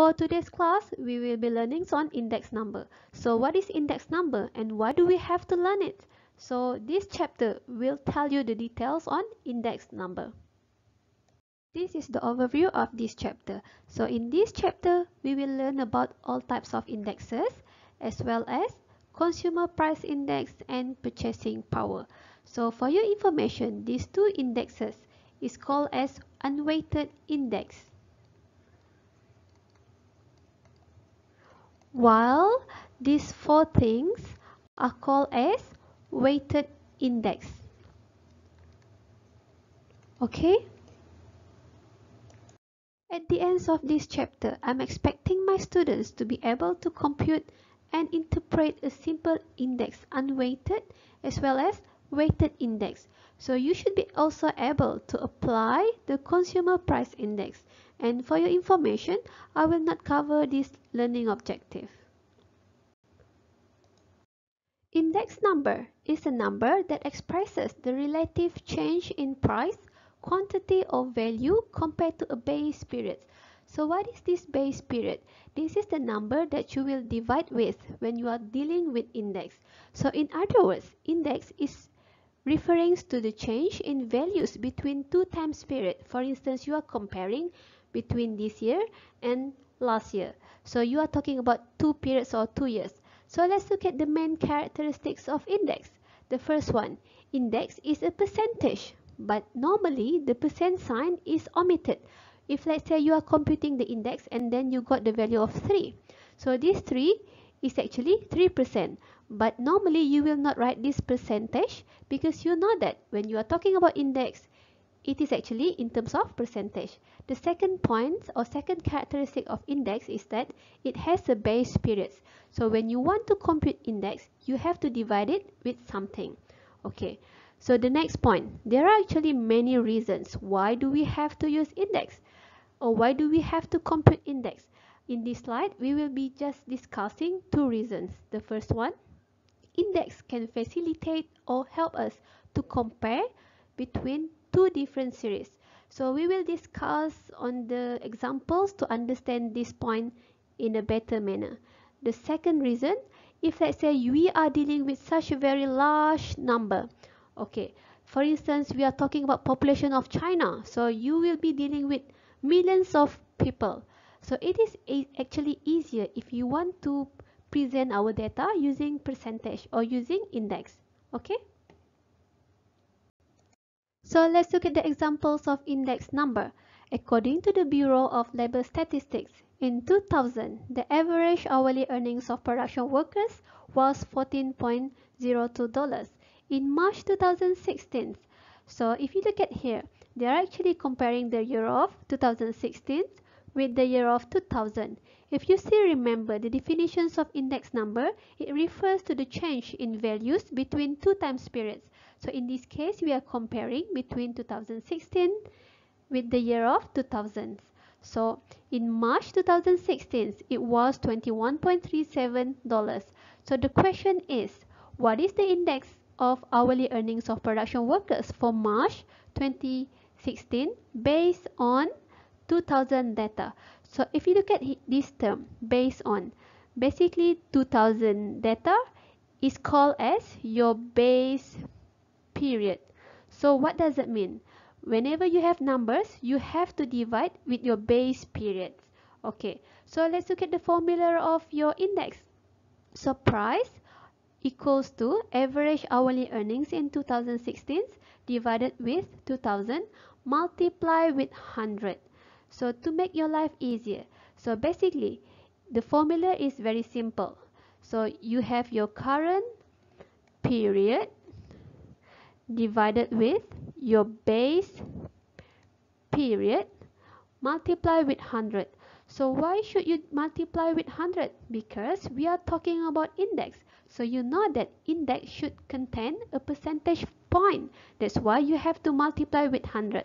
For today's class, we will be learning on index number. So what is index number and why do we have to learn it? So this chapter will tell you the details on index number. This is the overview of this chapter. So in this chapter, we will learn about all types of indexes as well as consumer price index and purchasing power. So for your information, these two indexes is called as unweighted index, while these four things are called as weighted index. Okay? At the end of this chapter, I'm expecting my students to be able to compute and interpret a simple index unweighted as well as weighted index. So you should be also able to apply the consumer price index. And for your information, I will not cover this learning objective. Index number is a number that expresses the relative change in price, quantity or value compared to a base period. So what is this base period? This is the number that you will divide with when you are dealing with index. So in other words, index is referring to the change in values between two time period. For instance, you are comparing between this year and last year. So you are talking about 2 periods or 2 years. So let's look at the main characteristics of index. The first one, index is a percentage, but normally the percent sign is omitted. If let's say you are computing the index and then you got the value of 3. So this 3 is actually 3%, but normally you will not write this percentage because you know that when you are talking about index, it is actually in terms of percentage. The second point or second characteristic of index is that it has a base period. So when you want to compute index, you have to divide it with something. Okay. So the next point, there are actually many reasons why do we have to use index or why do we have to compute index. In this slide, we will be just discussing two reasons. The first one, index can facilitate or help us to compare between two different series. So we will discuss on the examples to understand this point in a better manner. The second reason, if let's say we are dealing with such a very large number, okay, for instance, we are talking about population of China, so you will be dealing with millions of people. So it is actually easier if you want to present our data using percentage or using index. Okay? So let's look at the examples of index number. According to the Bureau of Labor Statistics, in 2000, the average hourly earnings of production workers was $14.02 in March 2016. So if you look at here, they are actually comparing the year of 2016 with the year of 2000. If you still remember the definitions of index number, it refers to the change in values between two time periods. So in this case, we are comparing between 2016 with the year of 2000. So in March 2016, it was $21.37. So the question is, what is the index of hourly earnings of production workers for March 2016 based on 2000 data? So if you look at this term, based on, basically 2000 data is called as your base period. So what does it mean? Whenever you have numbers, you have to divide with your base periods. Okay, so let's look at the formula of your index. So price equals to average hourly earnings in 2016 divided with 2000 multiplied with 100. So to make your life easier, so basically the formula is very simple. So you have your current period divided with your base period multiply with 100. So why should you multiply with 100? Because we are talking about index. So you know that index should contain a percentage point. That's why you have to multiply with 100.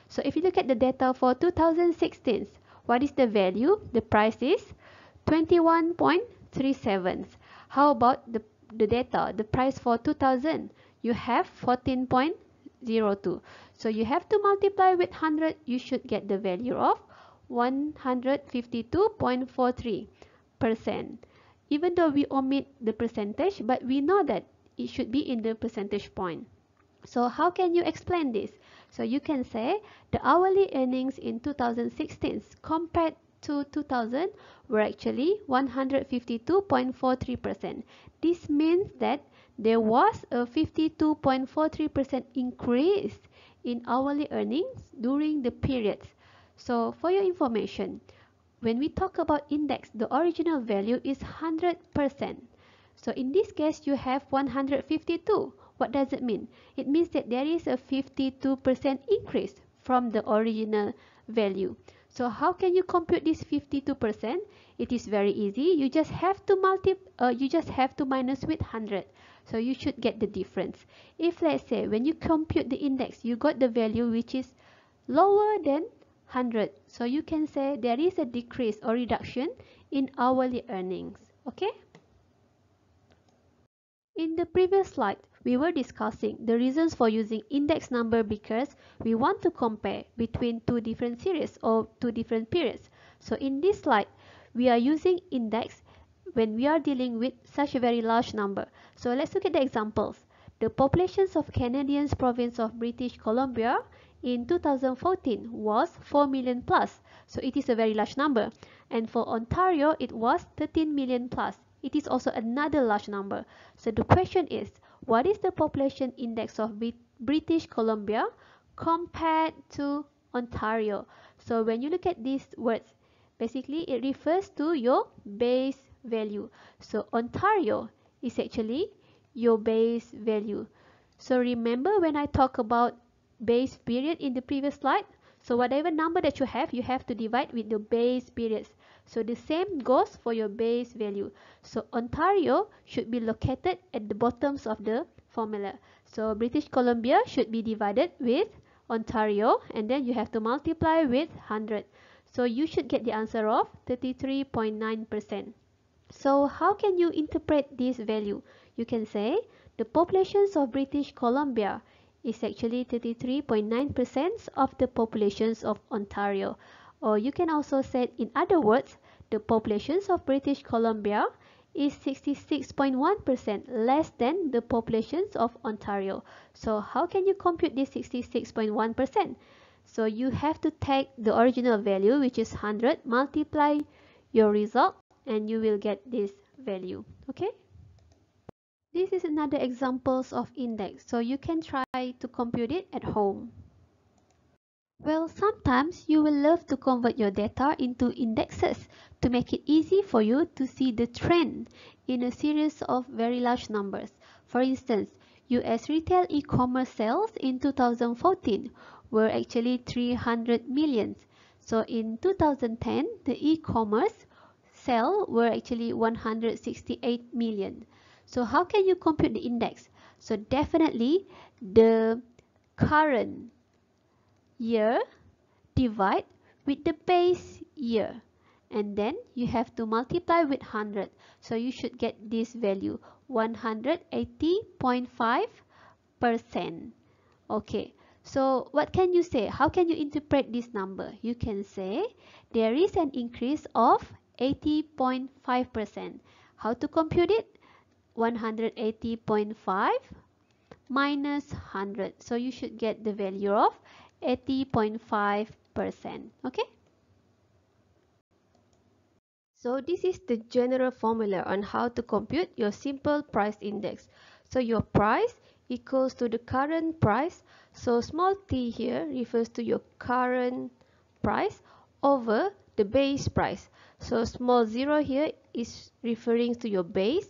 So if you look at the data for 2016, what is the value? The price is 21.37. How about the data, the price for 2000? You have 14.02. So you have to multiply with 100, you should get the value of 152.43%. Even though we omit the percentage, but we know that it should be in the percentage point. So how can you explain this? So you can say the hourly earnings in 2016 compared to 2000 were actually 152.43%. This means that there was a 52.43% increase in hourly earnings during the periods. So for your information, when we talk about index, the original value is 100%. So in this case, you have 152. What does it mean? It means that there is a 52% increase from the original value. So how can you compute this 52%? It is very easy. You just have to minus with 100. So you should get the difference. If let's say when you compute the index, you got the value which is lower than 100. So you can say there is a decrease or reduction in hourly earnings. Okay? In the previous slide, we were discussing the reasons for using index number because we want to compare between two different series or two different periods. So in this slide, we are using index when we are dealing with such a very large number. So let's look at the examples. The populations of Canadian province of British Columbia in 2014 was 4 million plus. So it is a very large number. And for Ontario, it was 13 million plus. It is also another large number. So the question is, what is the population index of British Columbia compared to Ontario? So when you look at these words, basically it refers to your base value. So Ontario is actually your base value. So remember when I talk about base period in the previous slide? So whatever number that you have to divide with the base periods. So the same goes for your base value. So Ontario should be located at the bottoms of the formula. So British Columbia should be divided with Ontario and then you have to multiply with 100. So you should get the answer of 33.9%. So how can you interpret this value? You can say the populations of British Columbia is actually 33.9% of the populations of Ontario. Or you can also say in other words, the populations of British Columbia is 66.1% less than the populations of Ontario. So how can you compute this 66.1%? So you have to take the original value which is 100, multiply your result and you will get this value. Okay? This is another examples of index, so you can try to compute it at home. Well, sometimes you will love to convert your data into indexes to make it easy for you to see the trend in a series of very large numbers. For instance, US retail e-commerce sales in 2014 were actually 300 million. So in 2010, the e-commerce sales were actually 168 million. So how can you compute the index? So definitely the current year divide with the base year and then you have to multiply with 100. So you should get this value 180.5%. Okay, so what can you say? How can you interpret this number? You can say there is an increase of 80.5%. How to compute it? 180.5 minus 100. So you should get the value of 80.5%. Okay? So this is the general formula on how to compute your simple price index. So your price equals to the current price. So small t here refers to your current price over the base price. So small 0 here is referring to your base.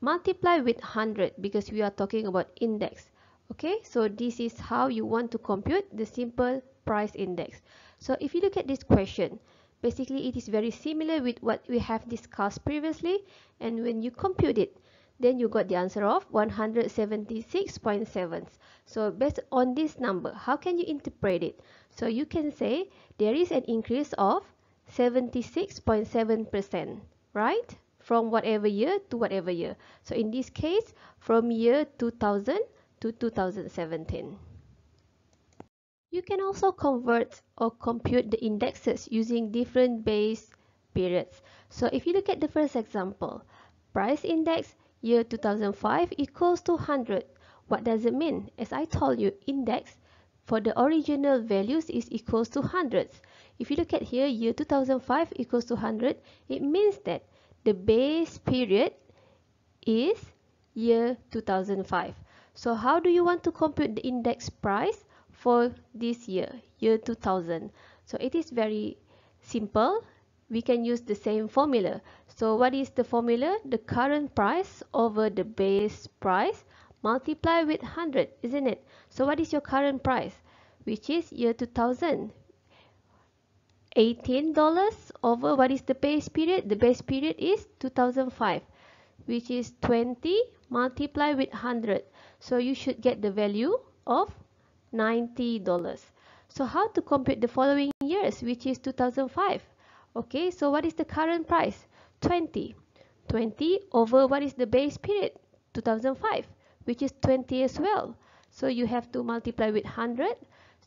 Multiply with 100 because we are talking about index. Okay, so this is how you want to compute the simple price index. So if you look at this question, basically it is very similar with what we have discussed previously, and when you compute it, then you got the answer of 176.7. So based on this number, how can you interpret it? So you can say there is an increase of 76.7%, right? From whatever year to whatever year. So in this case, from year 2000 to 2017. You can also convert or compute the indexes using different base periods. So if you look at the first example, price index year 2005 equals to 100. What does it mean? As I told you, index for the original values is equals to hundreds. If you look at here, year 2005 equals to 100, it means that the base period is year 2005. So how do you want to compute the index price for this year, year 2000? So it is very simple. We can use the same formula. So what is the formula? The current price over the base price multiply with 100, isn't it? So what is your current price? Which is year 2000. $18 over what is the base period? The base period is 2005, which is 20 multiplied with 100. So you should get the value of $90. So how to compute the following years, which is 2005? Okay, so what is the current price? 20. 20 over what is the base period? 2005, which is 20 as well. So you have to multiply with 100.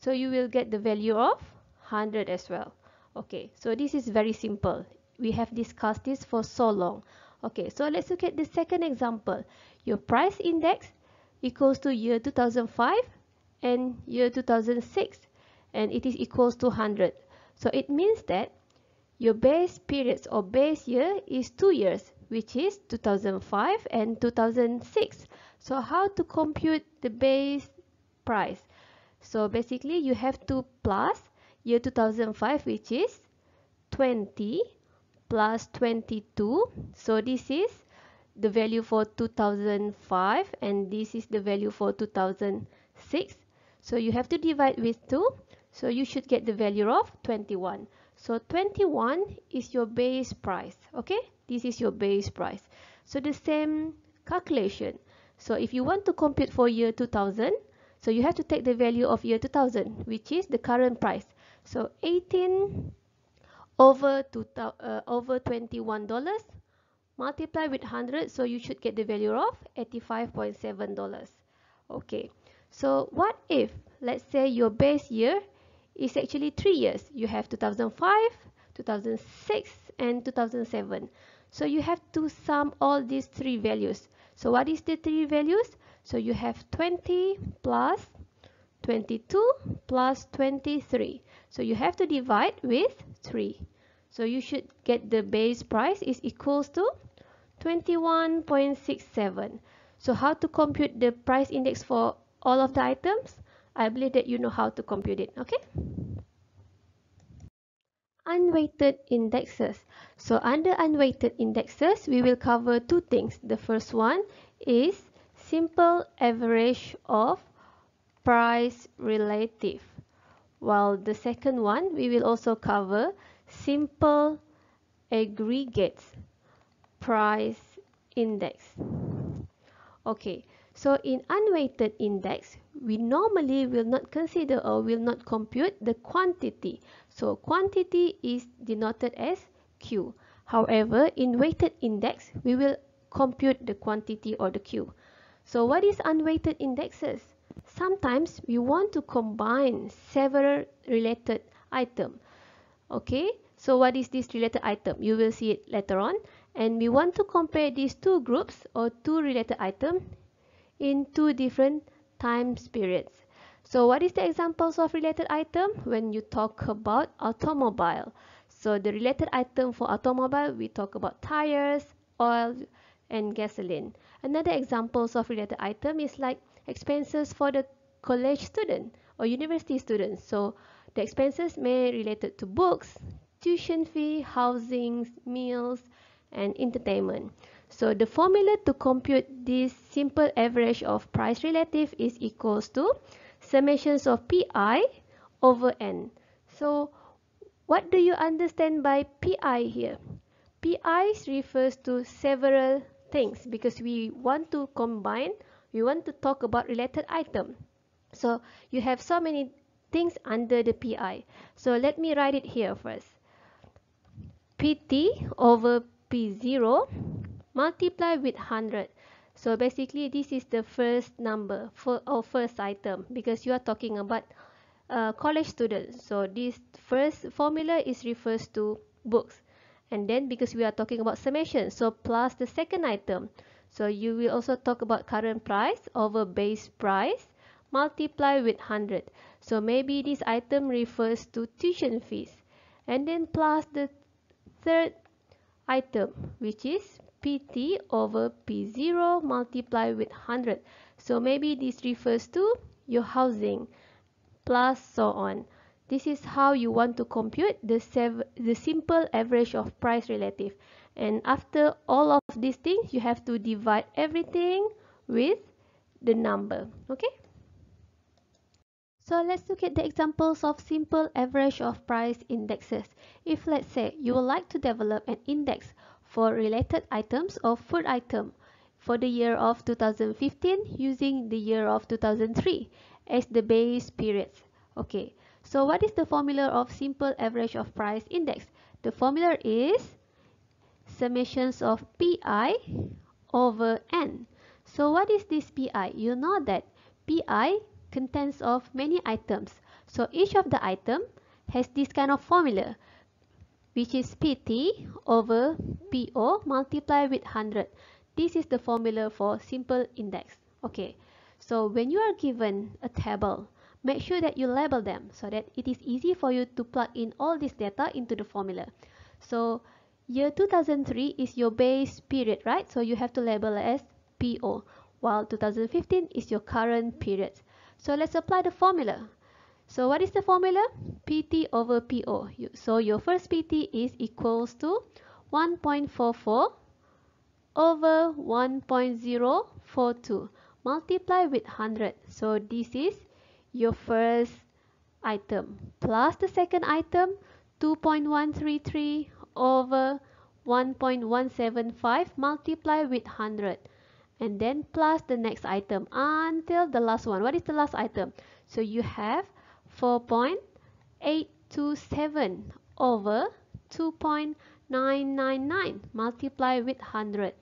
So you will get the value of 100 as well. Okay, so this is very simple. We have discussed this for so long. Okay, so let's look at the second example. Your price index equals to year 2005 and year 2006, and it is equals to 100. So it means that your base periods or base year is 2 years, which is 2005 and 2006. So how to compute the base price? So basically you have to plus year 2005, which is 20 plus 22. So this is the value for 2005 and this is the value for 2006. So you have to divide with 2. So you should get the value of 21. So 21 is your base price. Okay, this is your base price. So the same calculation. So if you want to compute for year 2000, so you have to take the value of year 2000, which is the current price. So 18 over $21 multiply with 100, so you should get the value of $85.7. Okay, so what if, let's say your base year is actually 3 years. You have 2005, 2006 and 2007. So you have to sum all these three values. So what is the three values? So you have 20 plus 22 plus 23. So you have to divide with 3. So you should get the base price is equals to 21.67. So how to compute the price index for all of the items? I believe that you know how to compute it, okay? Unweighted indexes. So under unweighted indexes, we will cover two things. The first one is simple average of price relative, while the second one we will also cover simple aggregates price index. Okay, so in unweighted index, we normally will not consider or will not compute the quantity. So quantity is denoted as Q. However, in weighted index, we will compute the quantity or the Q. So what is unweighted indexes? Sometimes we want to combine several related items. Okay, so what is this related item? You will see it later on. And we want to compare these two groups or two related items in two different time periods. So what is the examples of related item when you talk about automobile? So the related item for automobile, we talk about tires, oil, and gasoline. Another examples of related item is like expenses for the college student or university students. So the expenses may related to books, tuition fee, housing, meals, and entertainment. So the formula to compute this simple average of price relative is equals to summations of Pi over N. So what do you understand by Pi here? Pi refers to several things because we want to combine, we want to talk about related item. So you have so many things under the Pi. So let me write it here first. Pt over P0 multiply with 100. So basically this is the first number for our first item because you are talking about college students. So this first formula is refers to books. And then because we are talking about summation, so plus the second item. So you will also talk about current price over base price multiply with 100. So maybe this item refers to tuition fees. And then plus the third item, which is PT over P0 multiplied with 100. So maybe this refers to your housing plus so on. This is how you want to compute the simple average of price relative. And after all of these things, you have to divide everything with the number. Okay? So let's look at the examples of simple average of price indexes. If let's say you would like to develop an index for related items or food item for the year of 2015 using the year of 2003 as the base periods. Okay, so what is the formula of simple average of price index? The formula is summations of PI over N. So what is this PI? You know that PI contains of many items. So each of the item has this kind of formula, which is PT over PO multiplied with 100. This is the formula for simple index. Okay, so when you are given a table, make sure that you label them so that it is easy for you to plug in all this data into the formula. So year 2003 is your base period, right? So you have to label as PO, while 2015 is your current period. So let's apply the formula. So what is the formula? PT over PO. So your first PT is equals to 1.44 over 1.042 multiply with 100. So this is your first item plus the second item 2.133 over 1.175 multiply with 100, and then plus the next item until the last one. What is the last item? So you have 4.827 over 2.999 multiply with 100,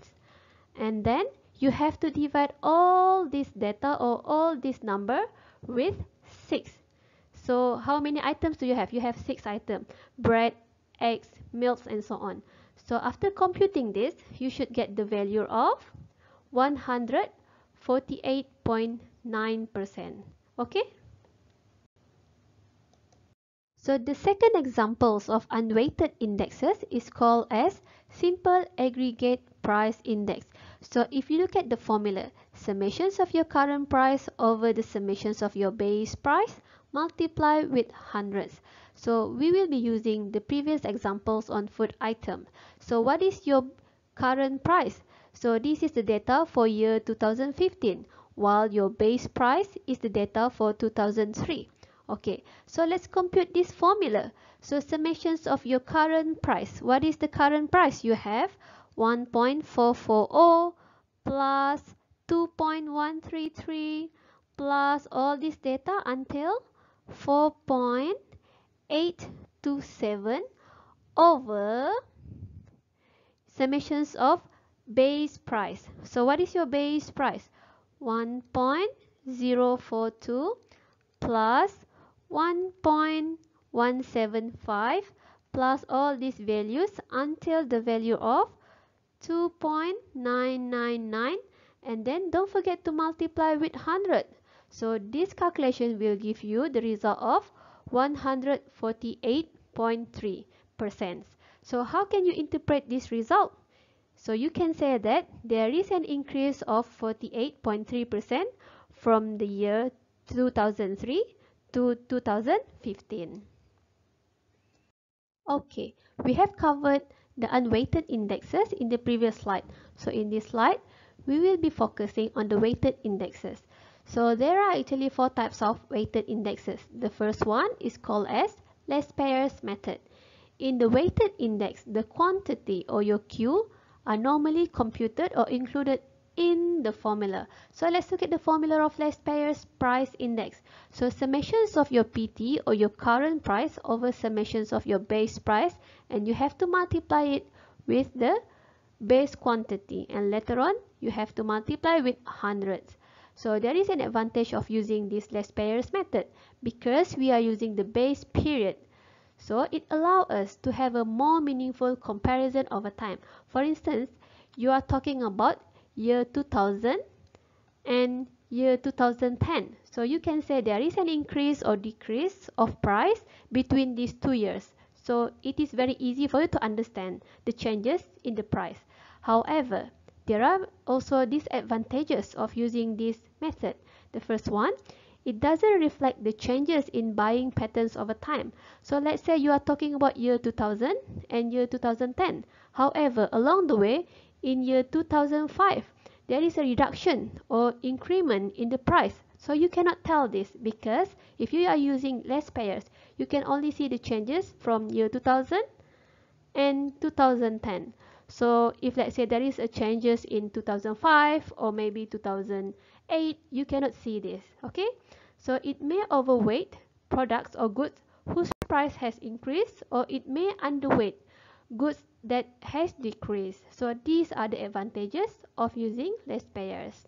and then you have to divide all this data or all this number with 6. So how many items do you have? You have 6 items: bread, eggs, milks, and so on. So after computing this, you should get the value of 148.9%. Okay? So the second examples of unweighted indexes is called as simple aggregate price index. So if you look at the formula, summations of your current price over the summations of your base price multiply with hundreds. So we will be using the previous examples on food item. So what is your current price? So this is the data for year 2015, while your base price is the data for 2003. Okay, so let's compute this formula. So summations of your current price. What is the current price? You have 1.440 plus 2.133 plus all this data until 4.827 over summations of base price. So what is your base price? 1.042 plus 1.175 plus all these values until the value of 2.999, and then don't forget to multiply with 100. So this calculation will give you the result of 148.3%. So how can you interpret this result? So you can say that there is an increase of 48.3% from the year 2003 to 2015. Okay, we have covered the unweighted indexes in the previous slide. So in this slide, we will be focusing on the weighted indexes. So there are actually 4 types of weighted indexes. The first one is called as Parsh Method. In the weighted index, the quantity or your Q are normally computed or included in the formula. So let's look at the formula of Parsh price index. So summations of your PT or your current price over summations of your base price, and you have to multiply it with the base quantity, and later on you have to multiply with hundreds. So there is an advantage of using this less payers method because we are using the base period. So it allows us to have a more meaningful comparison over time. For instance, you are talking about year 2000 and year 2010. So you can say there is an increase or decrease of price between these 2 years. So it is very easy for you to understand the changes in the price. However, there are also disadvantages of using this method. The first one, it doesn't reflect the changes in buying patterns over time. So let's say you are talking about year 2000 and year 2010. However, along the way, in year 2005, there is a reduction or increment in the price. So you cannot tell this because if you are using less payers, you can only see the changes from year 2000 and 2010. So if let's say there is a changes in 2005 or maybe 2008, you cannot see this, okay? So it may overweight products or goods whose price has increased, or it may underweight goods that has decreased. So these are the advantages of using less payers.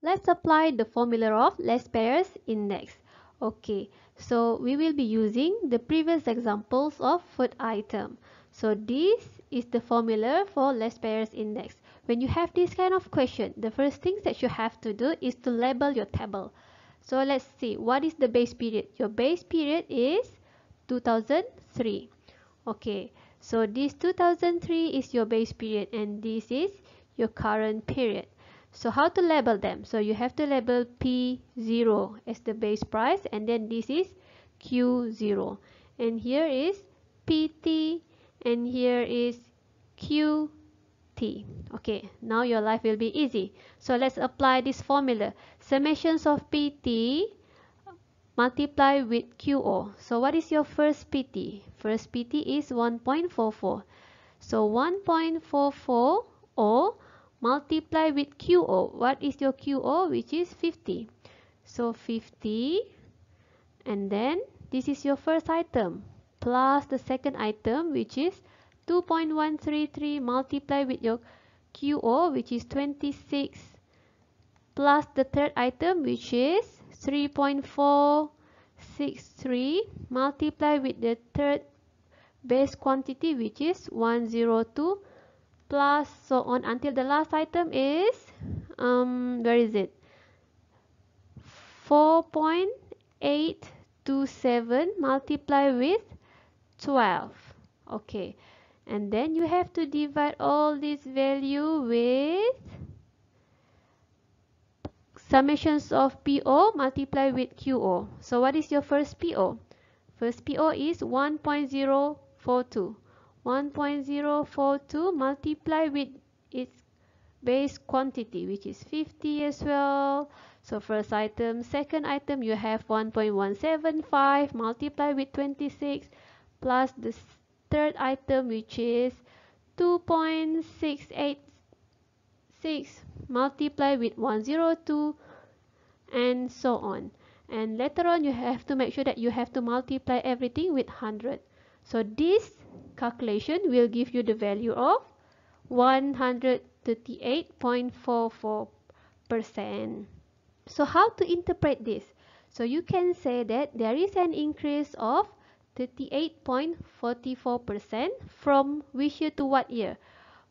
Let's apply the formula of less payers index. Okay, so we will be using the previous examples of food item. So this is the formula for less payers index. When you have this kind of question, the first thing that you have to do is to label your table. So let's see, what is the base period? Your base period is 2003. Okay, so this 2003 is your base period and this is your current period. So how to label them? So you have to label P0 as the base price, and then this is Q0, and here is PT, and here is QT. Okay, now your life will be easy. So let's apply this formula. Summations of PT multiply with QO. So what is your first PT? First PT is 1.44. So 1.44 O multiply with QO. What is your QO? Which is 50. So 50, and then this is your first item plus the second item, which is 2.133 multiply with your QO, which is 26, plus the third item, which is 3.463 multiply with the third base quantity, which is 102, plus so on until the last item is where is it, 4.827 multiply with 12. Okay, and then you have to divide all this value with summations of PO multiply with QO. So what is your first PO? First PO is 1.042. 1.042 multiply with its base quantity, which is 50 as well. So first item, second item, you have 1.175 multiply with 26 plus the third item, which is 2.686 multiply with 102, and so on. And later on, you have to make sure that you have to multiply everything with 100. So this calculation will give you the value of 138.44%. So how to interpret this? So you can say that there is an increase of 38.44% from which year to what year?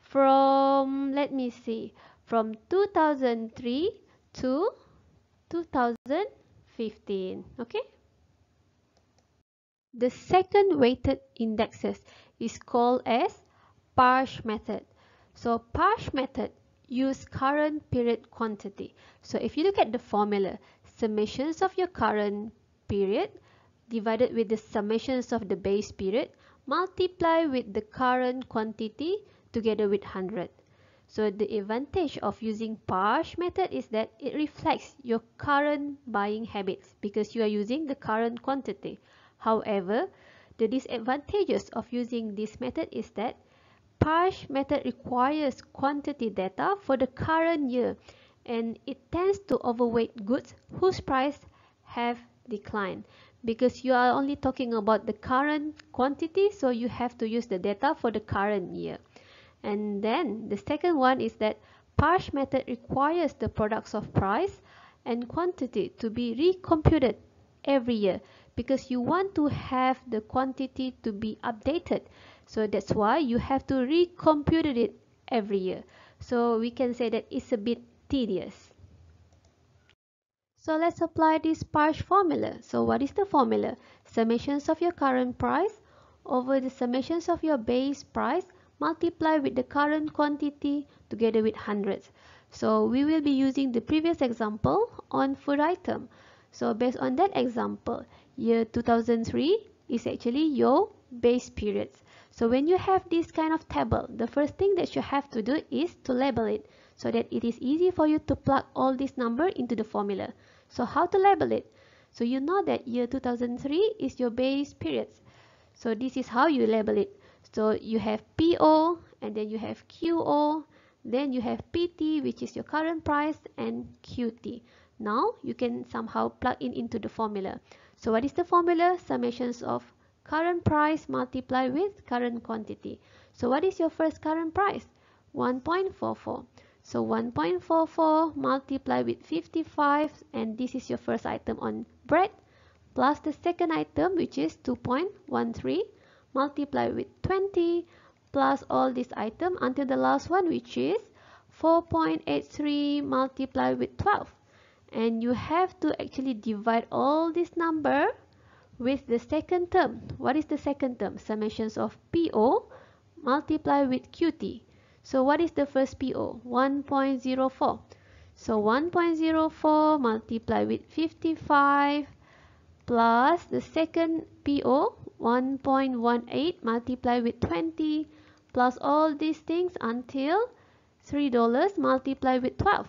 From, let me see, from 2003 to 2015. Okay? The second weighted indexes is called as Parsh Method. So Parsh Method use current period quantity. So if you look at the formula, summations of your current period divided with the summations of the base period multiply with the current quantity together with 100. So the advantage of using Parsh Method is that it reflects your current buying habits because you are using the current quantity. However, the disadvantages of using this method is that Parsh Method requires quantity data for the current year, and it tends to overweight goods whose price have declined because you are only talking about the current quantity, so you have to use the data for the current year. And then the second one is that Parsh method requires the products of price and quantity to be recomputed every year because you want to have the quantity to be updated. So that's why you have to recompute it every year. So we can say that it's a bit tedious. So let's apply this Parsh formula. So what is the formula? Summations of your current price over the summations of your base price multiply with the current quantity together with hundreds. So we will be using the previous example on food item. So based on that example, year 2003 is actually your base periods. So when you have this kind of table, the first thing that you have to do is to label it so that it is easy for you to plug all this number into the formula. So how to label it? So you know that year 2003 is your base periods. So this is how you label it. So you have PO and then you have QO, then you have PT which is your current price and QT. Now you can somehow plug in into the formula. So what is the formula? Summations of current price multiplied with current quantity. So what is your first current price? 1.44. So 1.44 multiplied with 55 and this is your first item on bread plus the second item which is 2.13 multiplied with 20 plus all this item until the last one which is 4.83 multiplied with 12. And you have to actually divide all this number with the second term. What is the second term? Summations of PO multiplied with QT. So what is the first PO? 1.04. So 1.04 multiplied with 55 plus the second PO 1.18 multiplied with 20 plus all these things until $3 multiplied with 12.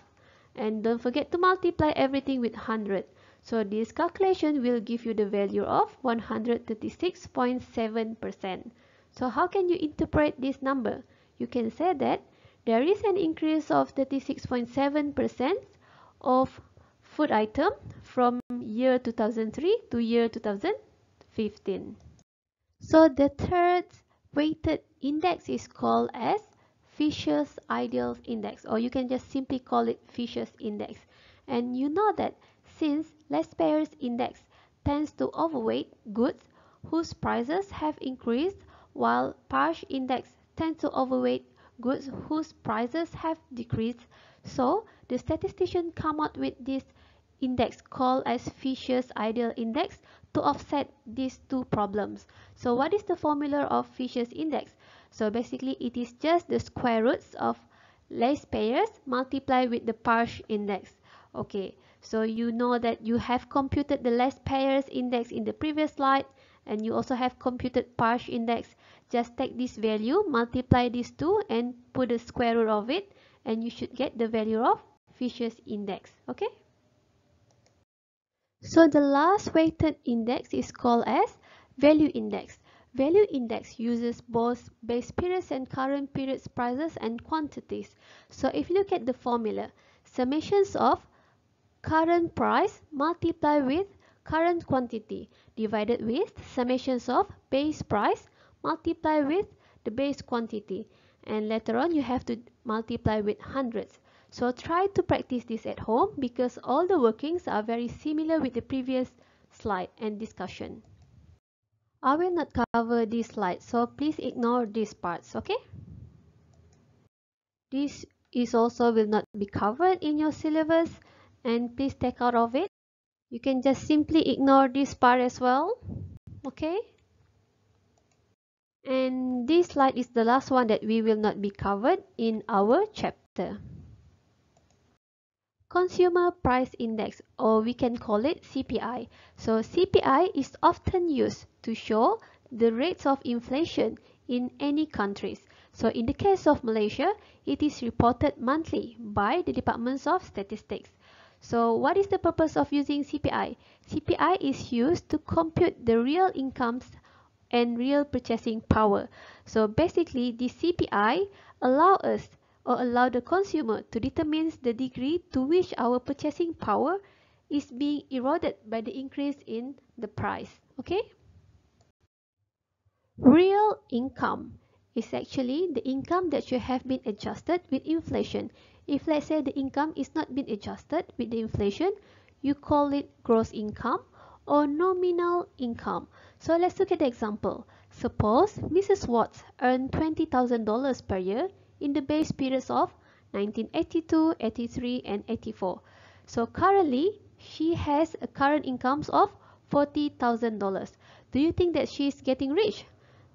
And don't forget to multiply everything with 100. So this calculation will give you the value of 136.7%. So how can you interpret this number? You can say that there is an increase of 36.7% of food item from year 2003 to year 2015. So the third weighted index is called as Fisher's Ideal Index, or you can just simply call it Fisher's Index. And you know that since less pairs index tends to overweight goods whose prices have increased, while Parsh Index tends to overweight goods whose prices have decreased, so the statistician come out with this index called as Fisher's Ideal Index to offset these two problems. So what is the formula of Fisher's Index? So basically it is just the square roots of less pairs multiplied with the Parsh Index. Okay, so you know that you have computed the less pairs index in the previous slide and you also have computed Parsh Index. Just take this value, multiply these two and put the square root of it and you should get the value of Fisher's Index. Okay. So the last weighted index is called as value index. Value index uses both base periods and current periods prices and quantities. So if you look at the formula, summations of current price multiplied with current quantity divided with summations of base price multiplied with the base quantity, and later on you have to multiply with hundreds. So try to practice this at home because all the workings are very similar with the previous slide and discussion. I will not cover this slide, so please ignore these parts, okay? This is also will not be covered in your syllabus and please take out of it. You can just simply ignore this part as well, okay? And this slide is the last one that we will not be covered in our chapter. Consumer Price Index, or we can call it CPI. So CPI is often used to show the rates of inflation in any countries. So in the case of Malaysia, it is reported monthly by the Departments of Statistics. So what is the purpose of using CPI? CPI is used to compute the real incomes and real purchasing power. So basically, the CPI allow us or allow the consumer to determine the degree to which our purchasing power is being eroded by the increase in the price. Okay? Real income is actually the income that should have been adjusted with inflation. If let's say the income is not been adjusted with the inflation, you call it gross income or nominal income. So let's look at the example. Suppose Mrs. Watts earned $20,000 per year in the base periods of 1982, 83, and 84. So currently, she has a current income of $40,000. Do you think that she is getting rich?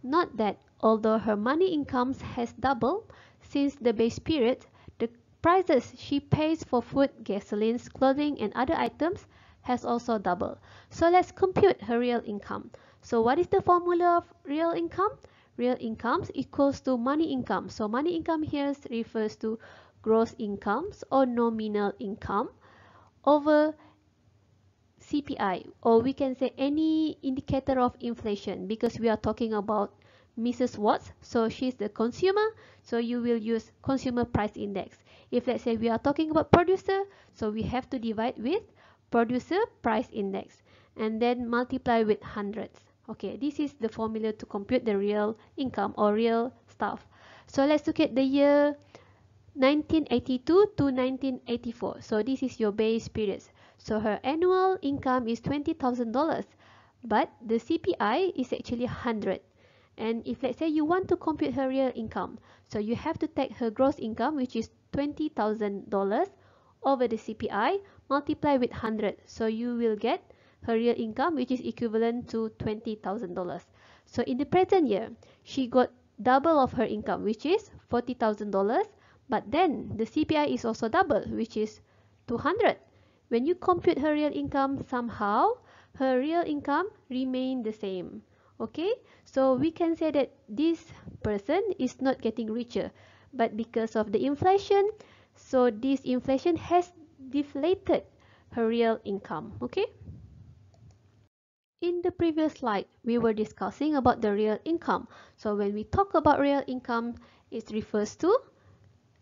Not that, although her money income has doubled since the base period, the prices she pays for food, gasoline, clothing, and other items has also doubled. So let's compute her real income. So what is the formula of real income? Real income equals to money income. So money income here refers to gross incomes or nominal income over CPI, or we can say any indicator of inflation, because we are talking about Mrs. Watts, so she's the consumer, so you will use consumer price index. If let's say we are talking about producer, so we have to divide with producer price index and then multiply with hundreds. Okay, this is the formula to compute the real income or real stuff. So let's look at the year 1982 to 1984. So this is your base periods. So her annual income is $20,000, but the CPI is actually 100. And if let's say you want to compute her real income, so you have to take her gross income, which is $20,000, over the CPI, multiply with 100. So you will get her real income, which is equivalent to $20,000. So in the present year, she got double of her income, which is $40,000. But then the CPI is also double, which is 200. When you compute her real income, somehow her real income remain the same. Okay, so we can say that this person is not getting richer, but because of the inflation, so this inflation has deflated her real income. Okay. In the previous slide, we were discussing about the real income. So when we talk about real income, it refers to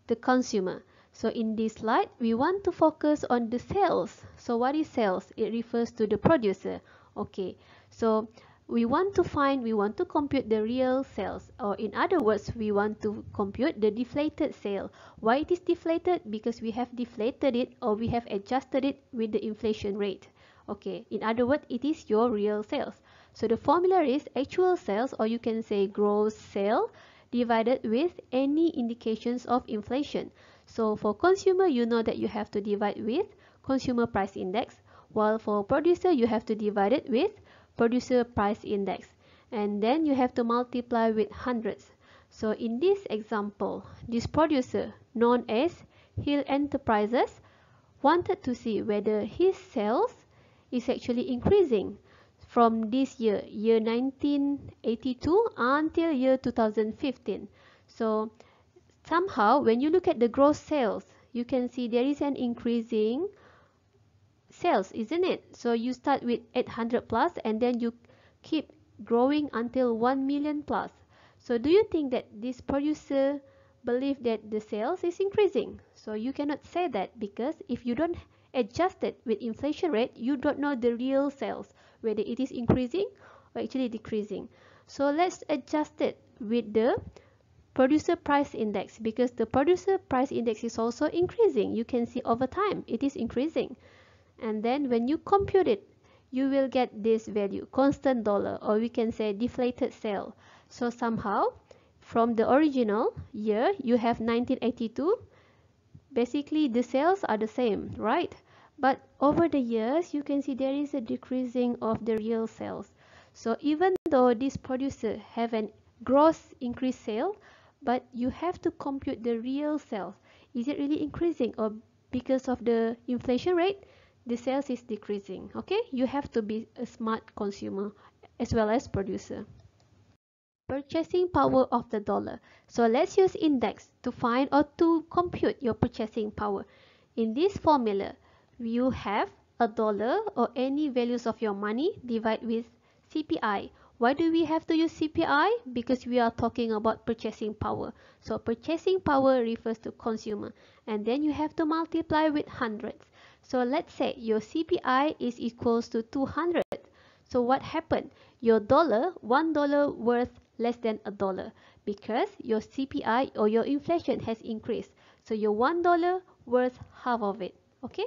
the consumer. So in this slide, we want to focus on the sales. So what is sales? It refers to the producer. Okay, so we want to compute the real sales, or in other words, we want to compute the deflated sale. Why it is deflated? Because we have deflated it, or we have adjusted it with the inflation rate. Okay, in other words, it is your real sales. So the formula is actual sales, or you can say gross sale, divided with any indications of inflation. So for consumer, you know that you have to divide with consumer price index, while for producer, you have to divide it with producer price index, and then you have to multiply with hundreds. So in this example, this producer, known as Hill Enterprises, wanted to see whether his sales is actually increasing from this year, year 1982 until year 2015. So somehow when you look at the gross sales, you can see there is an increasing sales, isn't it? So you start with 800 plus and then you keep growing until 1 million plus. So do you think that this producer believe that the sales is increasing? So you cannot say that, because if you don't adjust it with inflation rate, you don't know the real sales, whether it is increasing or actually decreasing. So let's adjust it with the producer price index, because the producer price index is also increasing. You can see over time it is increasing. And then when you compute it, you will get this value, constant dollar, or we can say deflated sale. So somehow from the original year, you have 1982. Basically the sales are the same, right? But over the years, you can see there is a decreasing of the real sales. So even though this producer have an gross increased sale, but you have to compute the real sales. Is it really increasing, or because of the inflation rate, the sales is decreasing? Okay, you have to be a smart consumer as well as producer. Purchasing power of the dollar. So let's use index to find or to compute your purchasing power. In this formula, you have a dollar or any values of your money divide with CPI. Why do we have to use CPI? Because we are talking about purchasing power. So purchasing power refers to consumer, and then you have to multiply with hundreds. So let's say your CPI is equals to 200. So what happened? Your dollar, $1 worth less than $1, because your CPI or your inflation has increased. So your $1 worth half of it. Okay?